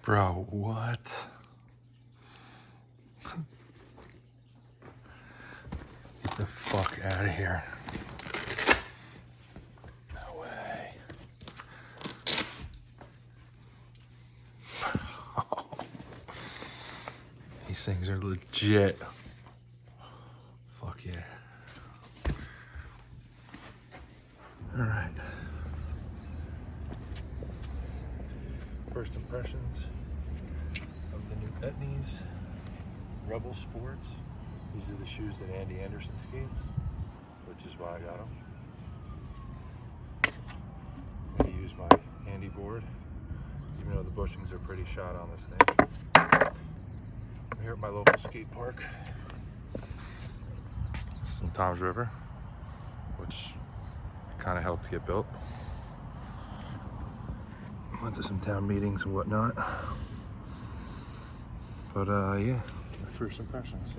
Bro, what? Get the fuck out of here. No way. These things are legit. Fuck yeah. All right. First impressions of the new Etnies Rebel Sports. These are the shoes that Andy Anderson skates, which is why I got them. I'm going to use my handy board, even though the bushings are pretty shot on this thing. I'm here at my local skate park. This is in Toms River, which kind of helped get built. Went to some town meetings and whatnot. But yeah, my first impressions.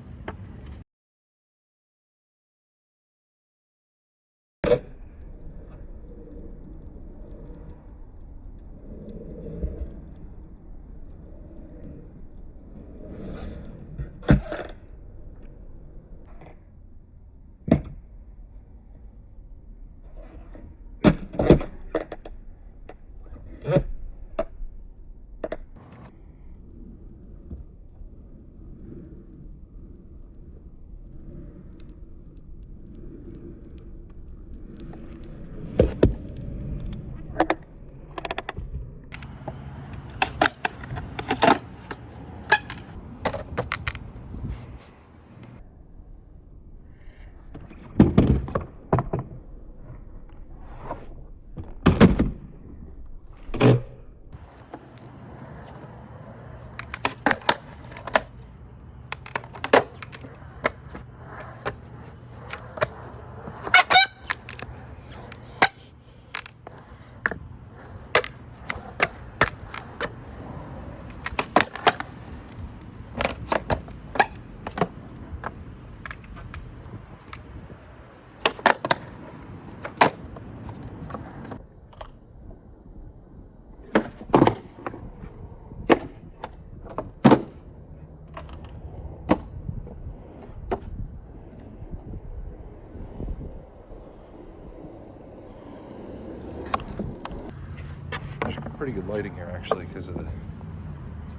There's pretty good lighting here actually because of this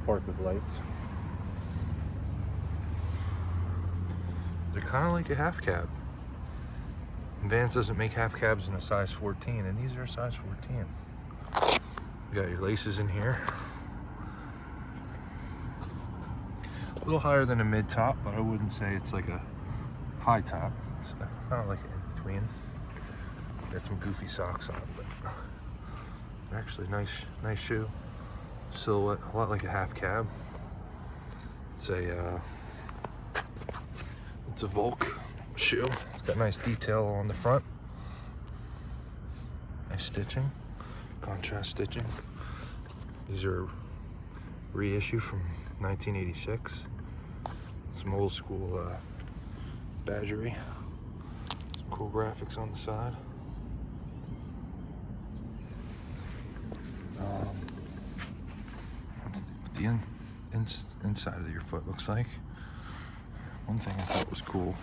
park with lights. They're kind of like a half cab. Vans doesn't make half cabs in a size 14, and these are a size 14. You got your laces in here. A little higher than a mid top, but I wouldn't say it's like a high top. It's kind of like in between. Got some goofy socks on, but they're actually nice shoe. Silhouette, a lot like a half cab. It's a vulc shoe. It's got nice detail on the front. Nice stitching, contrast stitching. These are reissue from 1986. Some old school badgery. Some cool graphics on the side. That's what the inside of your foot looks like. One thing I thought was cool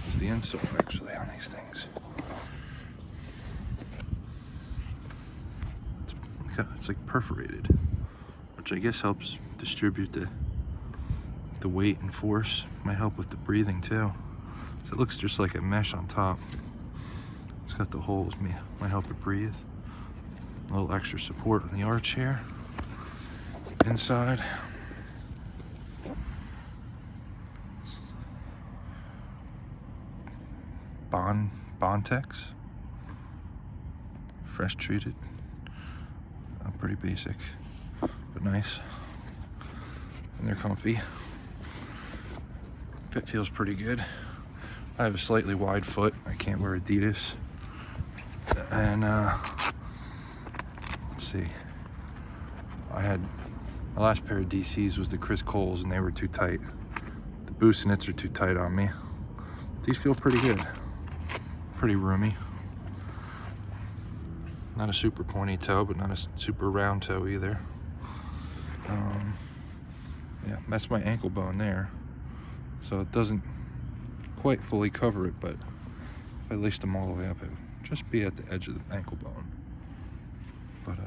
is the insole actually on these things. It's like perforated, which I guess helps distribute the weight and force. Might help with the breathing too. So it looks just like a mesh on top. It's got the holes, might help it breathe. A little extra support on the arch here. Inside. Bontex. Fresh treated. Pretty basic, but nice. And they're comfy. Fit feels pretty good. I have a slightly wide foot. I can't wear Adidas. And let's see. My last pair of DCs was the Chris Coles, and they were too tight. The Boost-Knits are too tight on me. These feel pretty good. Pretty roomy. Not a super pointy toe, but not a super round toe either. Yeah, that's my ankle bone there. So it doesn't quite fully cover it, but if I laced them all the way up, it would just be at the edge of the ankle bone. But